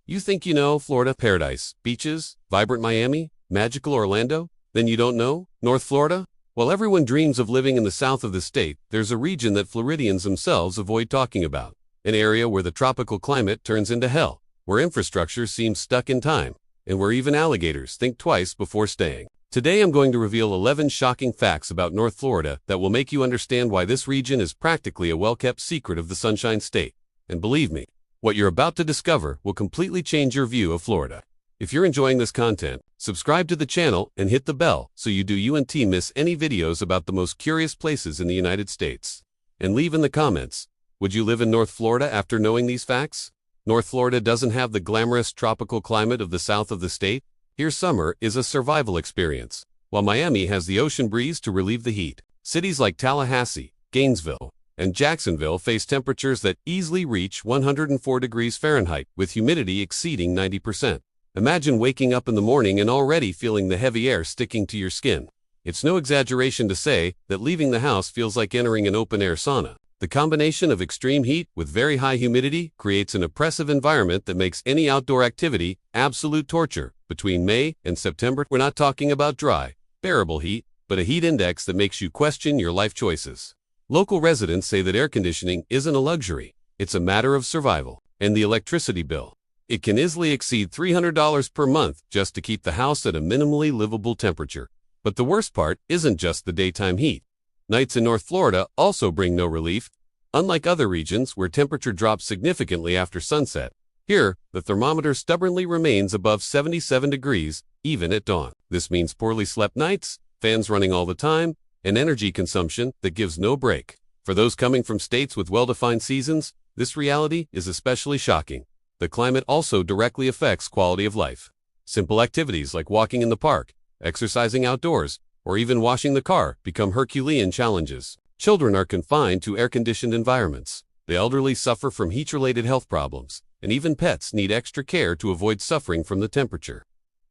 You think you know Florida paradise, beaches, vibrant Miami, magical Orlando? Then you don't know North Florida? While everyone dreams of living in the south of the state, there's a region that Floridians themselves avoid talking about. An area where the tropical climate turns into hell, where infrastructure seems stuck in time, and where even alligators think twice before staying. Today I'm going to reveal 11 shocking facts about North Florida that will make you understand why this region is practically a well-kept secret of the Sunshine State. And believe me, what you're about to discover will completely change your view of Florida. If you're enjoying this content, subscribe to the channel and hit the bell so you don't miss any videos about the most curious places in the United States. And leave in the comments, would you live in North Florida after knowing these facts? North Florida doesn't have the glamorous tropical climate of the south of the state. Here summer is a survival experience, while Miami has the ocean breeze to relieve the heat. Cities like Tallahassee, Gainesville, and Jacksonville face temperatures that easily reach 104 degrees Fahrenheit with humidity exceeding 90%. Imagine waking up in the morning and already feeling the heavy air sticking to your skin. It's no exaggeration to say that leaving the house feels like entering an open-air sauna. The combination of extreme heat with very high humidity creates an oppressive environment that makes any outdoor activity absolute torture. Between May and September, we're not talking about dry, bearable heat, but a heat index that makes you question your life choices. Local residents say that air conditioning isn't a luxury, it's a matter of survival. And the electricity bill, it can easily exceed $300 per month just to keep the house at a minimally livable temperature. But the worst part isn't just the daytime heat. Nights in North Florida also bring no relief. Unlike other regions where temperature drops significantly after sunset, here, the thermometer stubbornly remains above 77 degrees, even at dawn. This means poorly slept nights, fans running all the time, and energy consumption that gives no break. For those coming from states with well-defined seasons, this reality is especially shocking. The climate also directly affects quality of life. Simple activities like walking in the park, exercising outdoors, or even washing the car become Herculean challenges. Children are confined to air-conditioned environments. The elderly suffer from heat-related health problems, and even pets need extra care to avoid suffering from the temperature.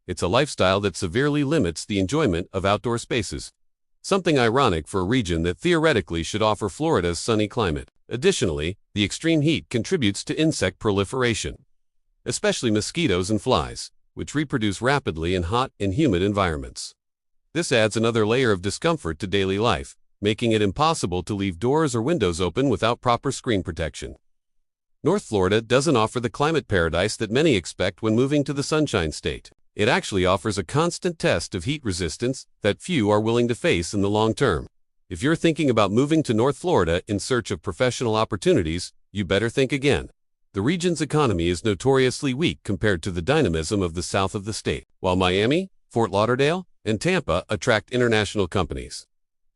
It's a lifestyle that severely limits the enjoyment of outdoor spaces. Something ironic for a region that theoretically should offer Florida's sunny climate. Additionally, the extreme heat contributes to insect proliferation, especially mosquitoes and flies, which reproduce rapidly in hot and humid environments. This adds another layer of discomfort to daily life, making it impossible to leave doors or windows open without proper screen protection. North Florida doesn't offer the climate paradise that many expect when moving to the Sunshine State. It actually offers a constant test of heat resistance that few are willing to face in the long term. If you're thinking about moving to North Florida in search of professional opportunities, you better think again. The region's economy is notoriously weak compared to the dynamism of the south of the state, while Miami, Fort Lauderdale, and Tampa attract international companies,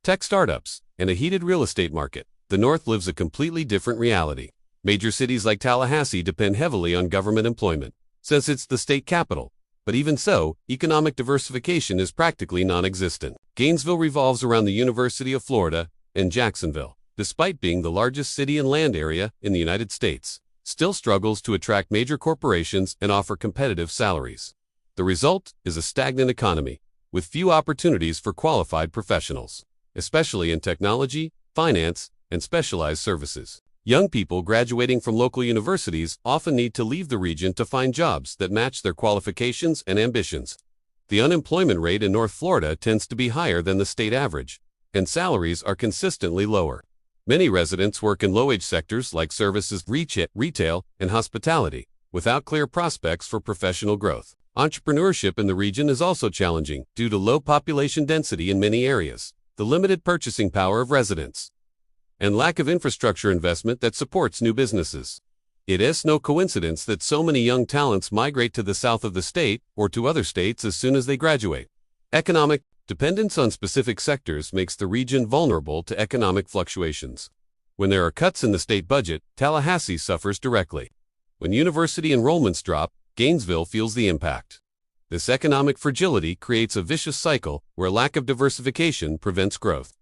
tech startups, and a heated real estate market. The North lives a completely different reality. Major cities like Tallahassee depend heavily on government employment, since it's the state capital. But even so, economic diversification is practically non-existent. Gainesville revolves around the University of Florida, and Jacksonville, despite being the largest city and land area in the United States, still struggles to attract major corporations and offer competitive salaries. The result is a stagnant economy, with few opportunities for qualified professionals, especially in technology, finance, and specialized services. Young people graduating from local universities often need to leave the region to find jobs that match their qualifications and ambitions. The unemployment rate in North Florida tends to be higher than the state average, and salaries are consistently lower. Many residents work in low-wage sectors like services, retail, and hospitality, without clear prospects for professional growth. Entrepreneurship in the region is also challenging due to low population density in many areas, the limited purchasing power of residents, and lack of infrastructure investment that supports new businesses. It is no coincidence that so many young talents migrate to the south of the state or to other states as soon as they graduate. Economic dependence on specific sectors makes the region vulnerable to economic fluctuations. When there are cuts in the state budget, Tallahassee suffers directly. When university enrollments drop, Gainesville feels the impact. This economic fragility creates a vicious cycle where lack of diversification prevents growth,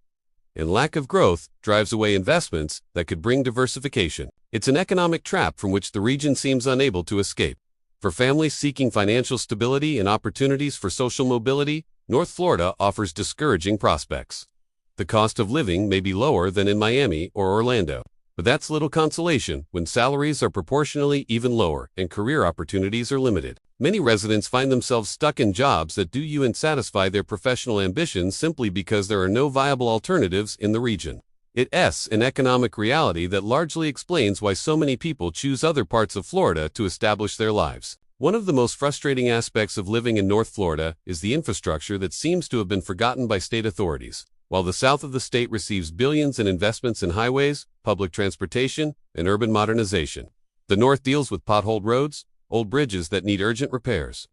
and lack of growth drives away investments that could bring diversification. It's an economic trap from which the region seems unable to escape. For families seeking financial stability and opportunities for social mobility, North Florida offers discouraging prospects. The cost of living may be lower than in Miami or Orlando, But that's little consolation when salaries are proportionally even lower and career opportunities are limited. Many residents find themselves stuck in jobs that don't satisfy their professional ambitions simply because there are no viable alternatives in the region. It's an economic reality that largely explains why so many people choose other parts of Florida to establish their lives. One of the most frustrating aspects of living in North Florida is the infrastructure that seems to have been forgotten by state authorities. While the south of the state receives billions in investments in highways, public transportation, and urban modernization, the north deals with potholed roads, old bridges that need urgent repairs,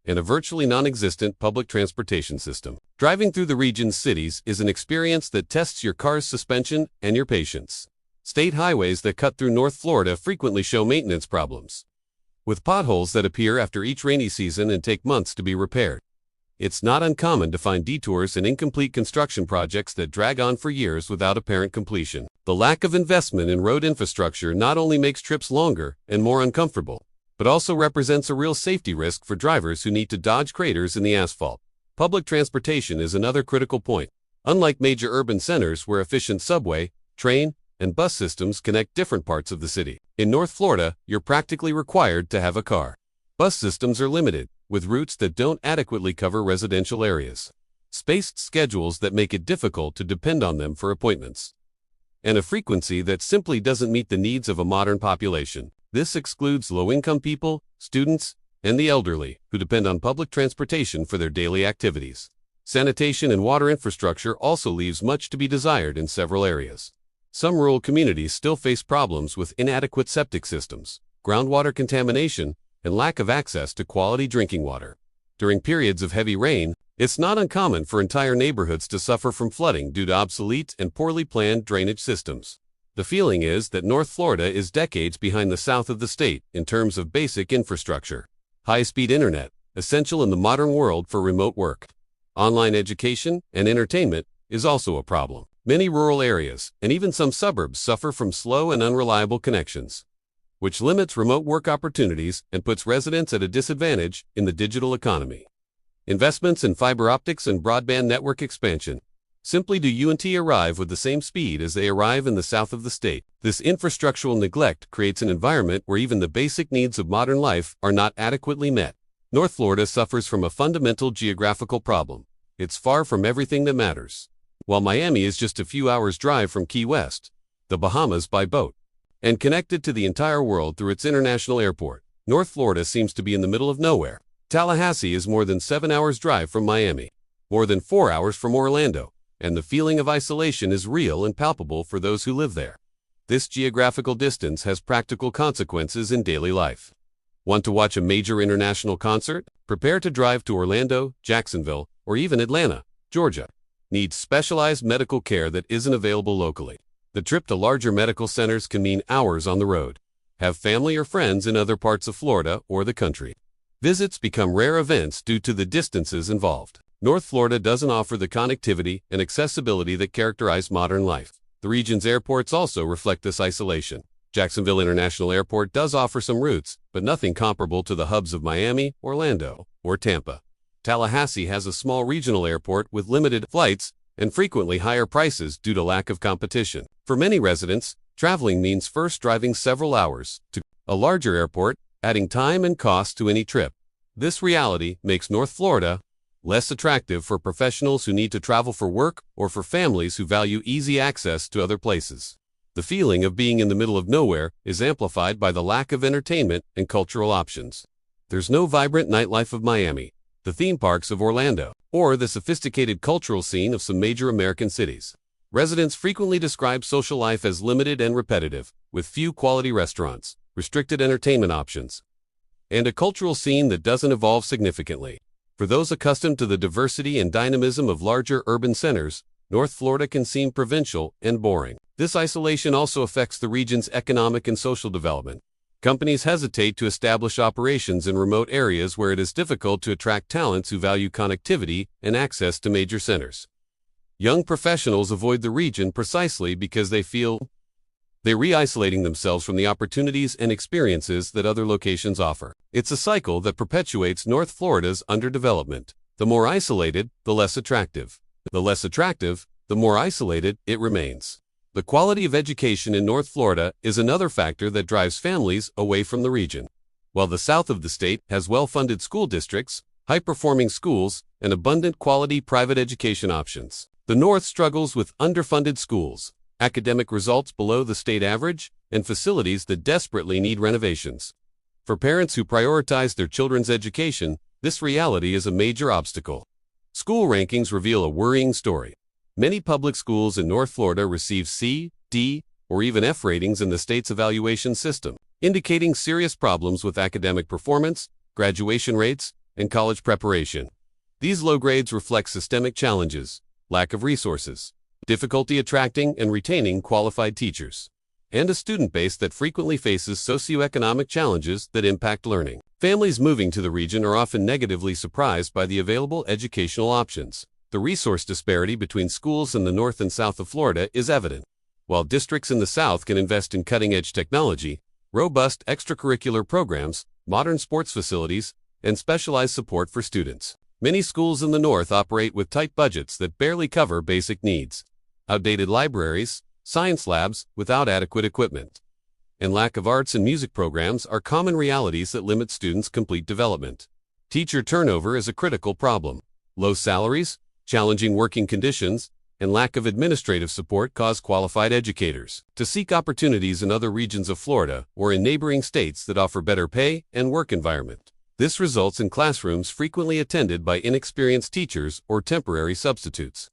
and a virtually non-existent public transportation system. Driving through the region's cities is an experience that tests your car's suspension and your patience. State highways that cut through North Florida frequently show maintenance problems, with potholes that appear after each rainy season and take months to be repaired. It's not uncommon to find detours and incomplete construction projects that drag on for years without apparent completion. The lack of investment in road infrastructure not only makes trips longer and more uncomfortable, but also represents a real safety risk for drivers who need to dodge craters in the asphalt. Public transportation is another critical point. Unlike major urban centers where efficient subway, train, and bus systems connect different parts of the city, in North Florida, you're practically required to have a car. Bus systems are limited, with routes that don't adequately cover residential areas, spaced schedules that make it difficult to depend on them for appointments, and a frequency that simply doesn't meet the needs of a modern population. This excludes low-income people, students, and the elderly, who depend on public transportation for their daily activities. Sanitation and water infrastructure also leaves much to be desired in several areas. Some rural communities still face problems with inadequate septic systems, groundwater contamination, and lack of access to quality drinking water. During periods of heavy rain, it's not uncommon for entire neighborhoods to suffer from flooding due to obsolete and poorly planned drainage systems. The feeling is that North Florida is decades behind the south of the state in terms of basic infrastructure. High-speed internet, essential in the modern world for remote work. Online education and entertainment is also a problem. Many rural areas, and even some suburbs, suffer from slow and unreliable connections, which limits remote work opportunities and puts residents at a disadvantage in the digital economy. Investments in fiber optics and broadband network expansion. Simply do arrive with the same speed as they arrive in the south of the state. This infrastructural neglect creates an environment where even the basic needs of modern life are not adequately met. North Florida suffers from a fundamental geographical problem. It's far from everything that matters. While Miami is just a few hours' drive from Key West, the Bahamas by boat, and connected to the entire world through its international airport, North Florida seems to be in the middle of nowhere. Tallahassee is more than 7 hours' drive from Miami, more than 4 hours from Orlando, and the feeling of isolation is real and palpable for those who live there. This geographical distance has practical consequences in daily life. Want to watch a major international concert? Prepare to drive to Orlando, Jacksonville, or even Atlanta, Georgia. Need specialized medical care that isn't available locally. The trip to larger medical centers can mean hours on the road. Have family or friends in other parts of Florida or the country. Visits become rare events due to the distances involved. North Florida doesn't offer the connectivity and accessibility that characterize modern life. The region's airports also reflect this isolation. Jacksonville International Airport does offer some routes, but nothing comparable to the hubs of Miami, Orlando, or Tampa. Tallahassee has a small regional airport with limited flights and frequently higher prices due to lack of competition. For many residents, traveling means first driving several hours to a larger airport, adding time and cost to any trip. This reality makes North Florida less attractive for professionals who need to travel for work or for families who value easy access to other places. The feeling of being in the middle of nowhere is amplified by the lack of entertainment and cultural options. There's no vibrant nightlife of Miami, the theme parks of Orlando, or the sophisticated cultural scene of some major American cities. Residents frequently describe social life as limited and repetitive, with few quality restaurants, restricted entertainment options, and a cultural scene that doesn't evolve significantly. For those accustomed to the diversity and dynamism of larger urban centers, North Florida can seem provincial and boring. This isolation also affects the region's economic and social development. Companies hesitate to establish operations in remote areas where it is difficult to attract talents who value connectivity and access to major centers. Young professionals avoid the region precisely because they feel they're re-isolating themselves from the opportunities and experiences that other locations offer. It's a cycle that perpetuates North Florida's underdevelopment. The more isolated, the less attractive. The less attractive, the more isolated it remains. The quality of education in North Florida is another factor that drives families away from the region. While the south of the state has well-funded school districts, high-performing schools, and abundant quality private education options, the north struggles with underfunded schools, academic results below the state average, and facilities that desperately need renovations. For parents who prioritize their children's education, this reality is a major obstacle. School rankings reveal a worrying story. Many public schools in North Florida receive C, D, or even F ratings in the state's evaluation system, indicating serious problems with academic performance, graduation rates, and college preparation. These low grades reflect systemic challenges, lack of resources, difficulty attracting and retaining qualified teachers, and a student base that frequently faces socioeconomic challenges that impact learning. Families moving to the region are often negatively surprised by the available educational options. The resource disparity between schools in the north and south of Florida is evident. While districts in the south can invest in cutting-edge technology, robust extracurricular programs, modern sports facilities, and specialized support for students, many schools in the north operate with tight budgets that barely cover basic needs. Outdated libraries, science labs without adequate equipment, and lack of arts and music programs are common realities that limit students' complete development. Teacher turnover is a critical problem. Low salaries, challenging working conditions, and lack of administrative support cause qualified educators to seek opportunities in other regions of Florida or in neighboring states that offer better pay and work environment. This results in classrooms frequently attended by inexperienced teachers or temporary substitutes,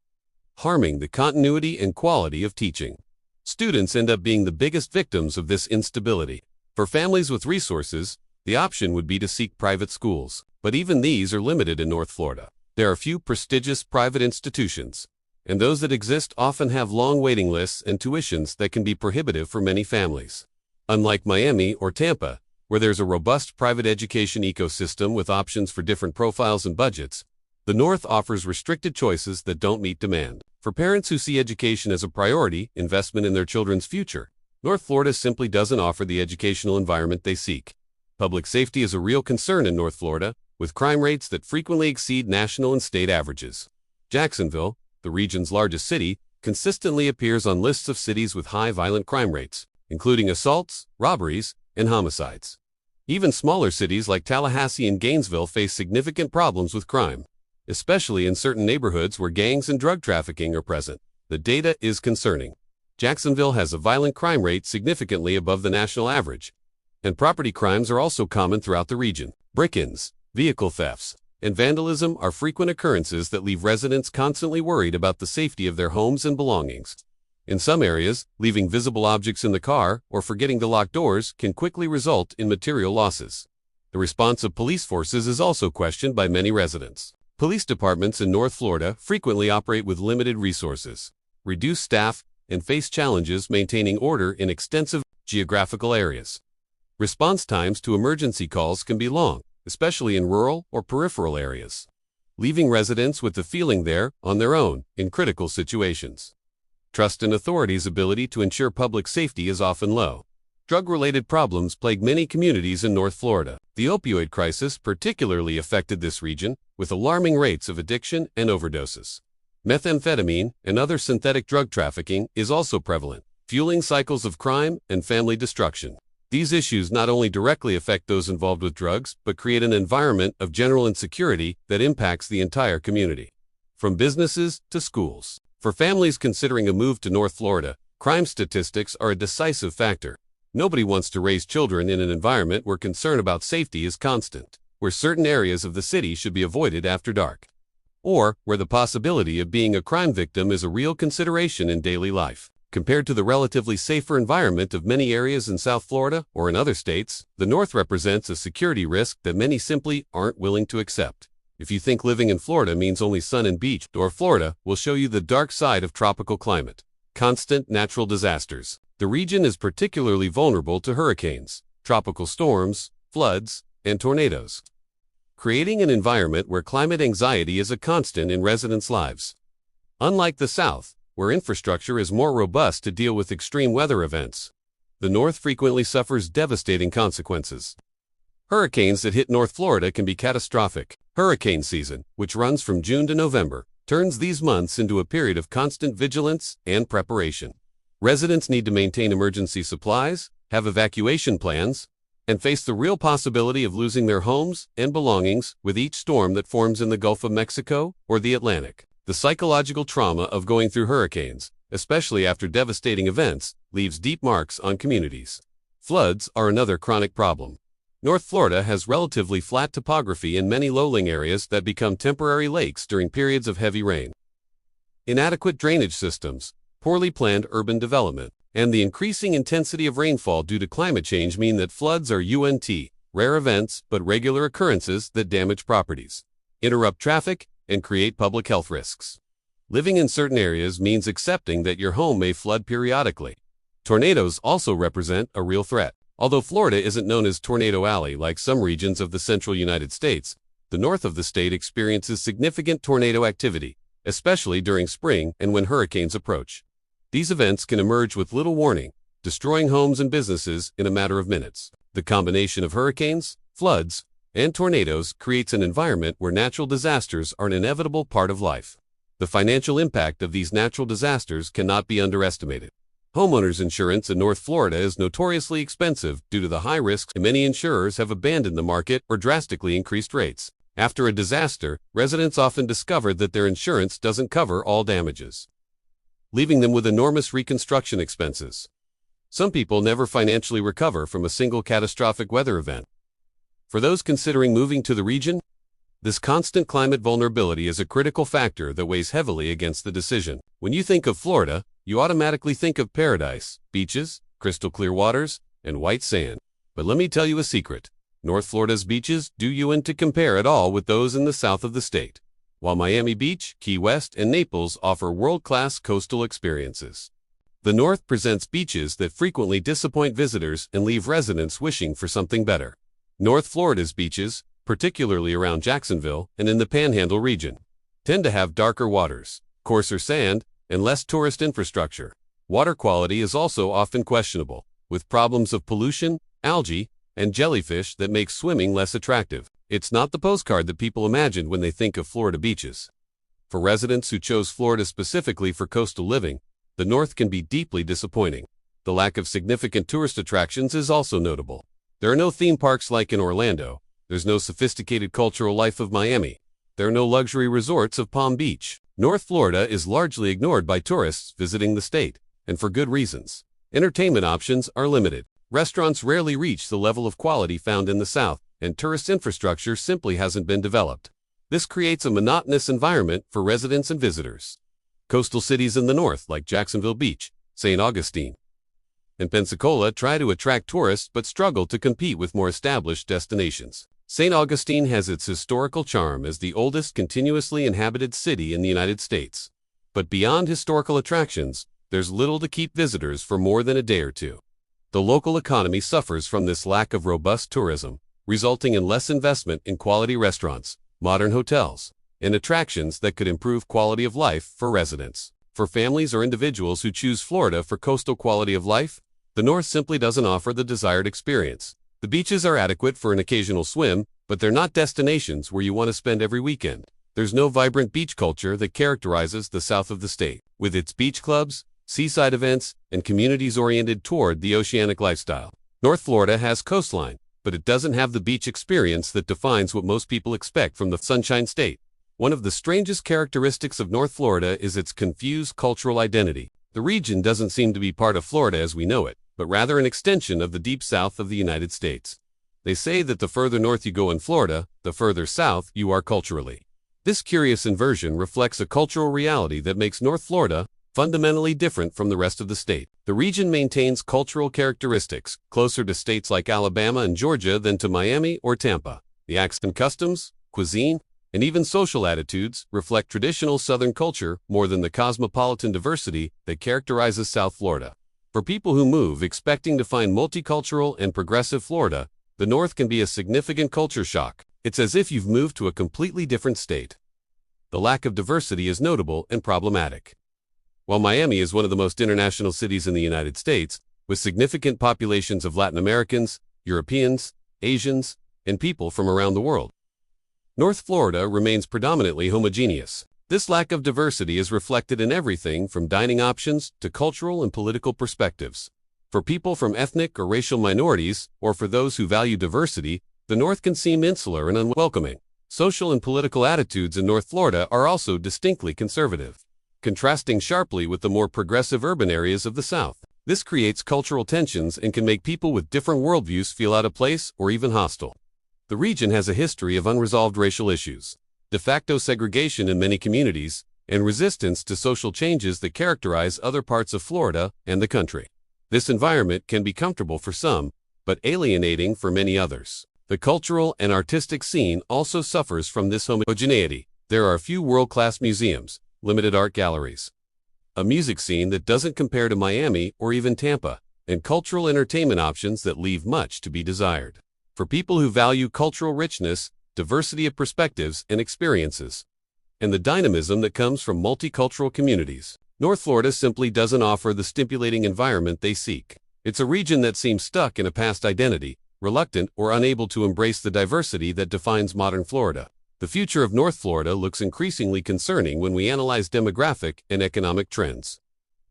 harming the continuity and quality of teaching. Students end up being the biggest victims of this instability. For families with resources, the option would be to seek private schools, but even these are limited in North Florida. There are few prestigious private institutions, and those that exist often have long waiting lists and tuitions that can be prohibitive for many families. Unlike Miami or Tampa, where there's a robust private education ecosystem with options for different profiles and budgets, the North offers restricted choices that don't meet demand. For parents who see education as a priority investment in their children's future, North Florida simply doesn't offer the educational environment they seek. Public safety is a real concern in North Florida, with crime rates that frequently exceed national and state averages. Jacksonville, the region's largest city, consistently appears on lists of cities with high violent crime rates, including assaults, robberies, and homicides. Even smaller cities like Tallahassee and Gainesville face significant problems with crime, especially in certain neighborhoods where gangs and drug trafficking are present. The data is concerning. Jacksonville has a violent crime rate significantly above the national average, and property crimes are also common throughout the region. Break-ins, vehicle thefts, and vandalism are frequent occurrences that leave residents constantly worried about the safety of their homes and belongings. In some areas, leaving visible objects in the car or forgetting to lock doors can quickly result in material losses. The response of police forces is also questioned by many residents. Police departments in North Florida frequently operate with limited resources, reduced staff, and face challenges maintaining order in extensive geographical areas. Response times to emergency calls can be long, especially in rural or peripheral areas, leaving residents with the feeling they're on their own in critical situations. Trust in authorities' ability to ensure public safety is often low. Drug-related problems plague many communities in North Florida. The opioid crisis particularly affected this region, with alarming rates of addiction and overdoses. Methamphetamine and other synthetic drug trafficking is also prevalent, fueling cycles of crime and family destruction. These issues not only directly affect those involved with drugs, but create an environment of general insecurity that impacts the entire community, from businesses to schools. For families considering a move to North Florida, crime statistics are a decisive factor. Nobody wants to raise children in an environment where concern about safety is constant, where certain areas of the city should be avoided after dark, or where the possibility of being a crime victim is a real consideration in daily life. Compared to the relatively safer environment of many areas in South Florida or in other states, the North represents a security risk that many simply aren't willing to accept. If you think living in Florida means only sun and beach, North Florida will show you the dark side of tropical climate. Constant natural disasters. The region is particularly vulnerable to hurricanes, tropical storms, floods, and tornadoes, creating an environment where climate anxiety is a constant in residents' lives. Unlike the South, where infrastructure is more robust to deal with extreme weather events, the North frequently suffers devastating consequences. Hurricanes that hit North Florida can be catastrophic. Hurricane season, which runs from June to November, turns these months into a period of constant vigilance and preparation. Residents need to maintain emergency supplies, have evacuation plans, and face the real possibility of losing their homes and belongings with each storm that forms in the Gulf of Mexico or the Atlantic. The psychological trauma of going through hurricanes, especially after devastating events, leaves deep marks on communities. Floods are another chronic problem. North Florida has relatively flat topography and many low-lying areas that become temporary lakes during periods of heavy rain. Inadequate drainage systems, poorly planned urban development, and the increasing intensity of rainfall due to climate change mean that floods are rare events but regular occurrences that damage properties, interrupt traffic, and create public health risks. Living in certain areas means accepting that your home may flood periodically. Tornadoes also represent a real threat. Although Florida isn't known as Tornado Alley like some regions of the central United States, the north of the state experiences significant tornado activity, especially during spring and when hurricanes approach. These events can emerge with little warning, destroying homes and businesses in a matter of minutes. The combination of hurricanes, floods, and tornadoes creates an environment where natural disasters are an inevitable part of life. The financial impact of these natural disasters cannot be underestimated. Homeowners insurance in North Florida is notoriously expensive due to the high risks, and many insurers have abandoned the market or drastically increased rates. After a disaster, residents often discover that their insurance doesn't cover all damages, leaving them with enormous reconstruction expenses. Some people never financially recover from a single catastrophic weather event. For those considering moving to the region, this constant climate vulnerability is a critical factor that weighs heavily against the decision. When you think of Florida, you automatically think of paradise, beaches, crystal clear waters, and white sand. But let me tell you a secret. North Florida's beaches don't compare at all with those in the south of the state. While Miami Beach, Key West, and Naples offer world-class coastal experiences, the north presents beaches that frequently disappoint visitors and leave residents wishing for something better. North Florida's beaches, particularly around Jacksonville and in the Panhandle region, tend to have darker waters, coarser sand, and less tourist infrastructure. Water quality is also often questionable, with problems of pollution, algae, and jellyfish that make swimming less attractive. It's not the postcard that people imagined when they think of Florida beaches. For residents who chose Florida specifically for coastal living, the north can be deeply disappointing. The lack of significant tourist attractions is also notable. There are no theme parks like in Orlando. There's no sophisticated cultural life of Miami. There are no luxury resorts of Palm Beach. North Florida is largely ignored by tourists visiting the state, and for good reasons. Entertainment options are limited. Restaurants rarely reach the level of quality found in the South, and tourist infrastructure simply hasn't been developed. This creates a monotonous environment for residents and visitors. Coastal cities in the north, like Jacksonville Beach, St. Augustine, and Pensacola, try to attract tourists but struggle to compete with more established destinations. St. Augustine has its historical charm as the oldest continuously inhabited city in the United States. But beyond historical attractions, there's little to keep visitors for more than a day or two. The local economy suffers from this lack of robust tourism, resulting in less investment in quality restaurants, modern hotels, and attractions that could improve quality of life for residents. For families or individuals who choose Florida for coastal quality of life, the north simply doesn't offer the desired experience. The beaches are adequate for an occasional swim, but they're not destinations where you want to spend every weekend. There's no vibrant beach culture that characterizes the south of the state, with its beach clubs, seaside events, and communities oriented toward the oceanic lifestyle. North Florida has coastline, but it doesn't have the beach experience that defines what most people expect from the Sunshine State. One of the strangest characteristics of North Florida is its confused cultural identity. The region doesn't seem to be part of Florida as we know it, but rather an extension of the deep south of the United States. They say that the further north you go in Florida, the further south you are culturally. This curious inversion reflects a cultural reality that makes North Florida fundamentally different from the rest of the state. The region maintains cultural characteristics closer to states like Alabama and Georgia than to Miami or Tampa. The accent, customs, cuisine, and even social attitudes reflect traditional Southern culture more than the cosmopolitan diversity that characterizes South Florida. For people who move expecting to find multicultural and progressive Florida, the North can be a significant culture shock. It's as if you've moved to a completely different state. The lack of diversity is notable and problematic. While Miami is one of the most international cities in the United States, with significant populations of Latin Americans, Europeans, Asians, and people from around the world, North Florida remains predominantly homogeneous. This lack of diversity is reflected in everything from dining options to cultural and political perspectives. For people from ethnic or racial minorities, or for those who value diversity, the North can seem insular and unwelcoming. Social and political attitudes in North Florida are also distinctly conservative, contrasting sharply with the more progressive urban areas of the South. This creates cultural tensions and can make people with different worldviews feel out of place or even hostile. The region has a history of unresolved racial issues, de facto segregation in many communities, and resistance to social changes that characterize other parts of Florida and the country. This environment can be comfortable for some, but alienating for many others. The cultural and artistic scene also suffers from this homogeneity. There are few world-class museums, limited art galleries, a music scene that doesn't compare to Miami or even Tampa, and cultural entertainment options that leave much to be desired. For people who value cultural richness, diversity of perspectives and experiences, and the dynamism that comes from multicultural communities, North Florida simply doesn't offer the stimulating environment they seek. It's a region that seems stuck in a past identity, reluctant or unable to embrace the diversity that defines modern Florida. The future of North Florida looks increasingly concerning when we analyze demographic and economic trends.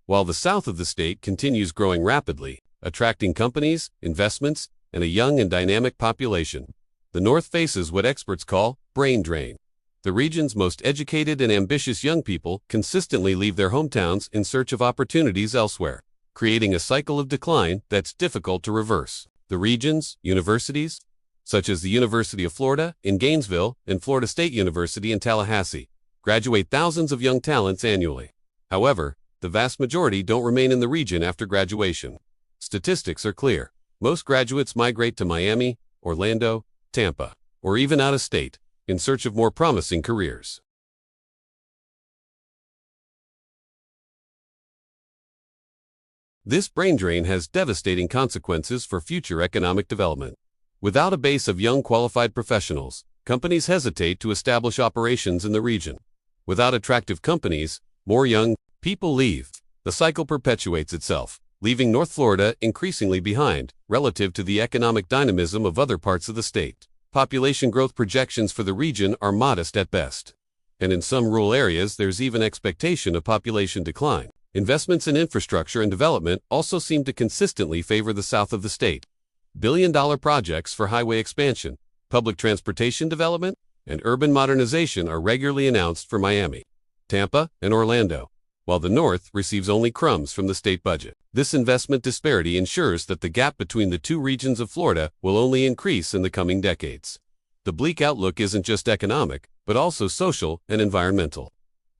While the south of the state continues growing rapidly, attracting companies, investments, and a young and dynamic population, the north faces what experts call brain drain. The region's most educated and ambitious young people consistently leave their hometowns in search of opportunities elsewhere, creating a cycle of decline that's difficult to reverse. The region's universities, such as the University of Florida in Gainesville and Florida State University in Tallahassee, graduate thousands of young talents annually. However, the vast majority don't remain in the region after graduation. Statistics are clear. Most graduates migrate to Miami, Orlando, Tampa, or even out of state, in search of more promising careers. This brain drain has devastating consequences for future economic development. Without a base of young qualified professionals, companies hesitate to establish operations in the region. Without attractive companies, more young people leave. The cycle perpetuates itself, leaving North Florida increasingly behind relative to the economic dynamism of other parts of the state. Population growth projections for the region are modest at best, and in some rural areas there's even expectation of population decline. Investments in infrastructure and development also seem to consistently favor the south of the state. Billion-dollar projects for highway expansion, public transportation development, and urban modernization are regularly announced for Miami, Tampa, and Orlando, while the north receives only crumbs from the state budget. This investment disparity ensures that the gap between the two regions of Florida will only increase in the coming decades. The bleak outlook isn't just economic, but also social and environmental.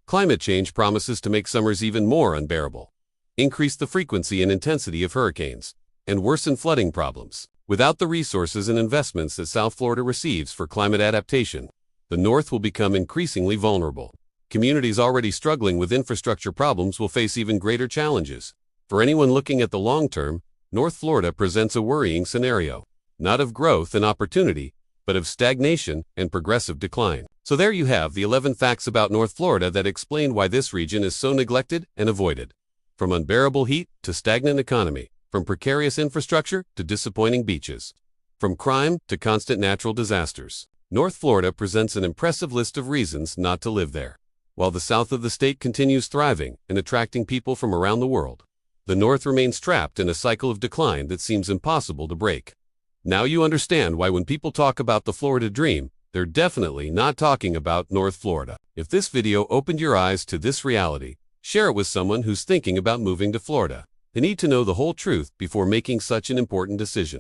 Climate change promises to make summers even more unbearable, increase the frequency and intensity of hurricanes, and worsen flooding problems. Without the resources and investments that South Florida receives for climate adaptation, the North will become increasingly vulnerable. Communities already struggling with infrastructure problems will face even greater challenges. For anyone looking at the long term, North Florida presents a worrying scenario, not of growth and opportunity, but of stagnation and progressive decline. So there you have the 11 facts about North Florida that explain why this region is so neglected and avoided. From unbearable heat to stagnant economy, from precarious infrastructure to disappointing beaches, from crime to constant natural disasters, North Florida presents an impressive list of reasons not to live there. While the south of the state continues thriving and attracting people from around the world, the north remains trapped in a cycle of decline that seems impossible to break. Now you understand why when people talk about the Florida dream, they're definitely not talking about North Florida. If this video opened your eyes to this reality, share it with someone who's thinking about moving to Florida. They need to know the whole truth before making such an important decision.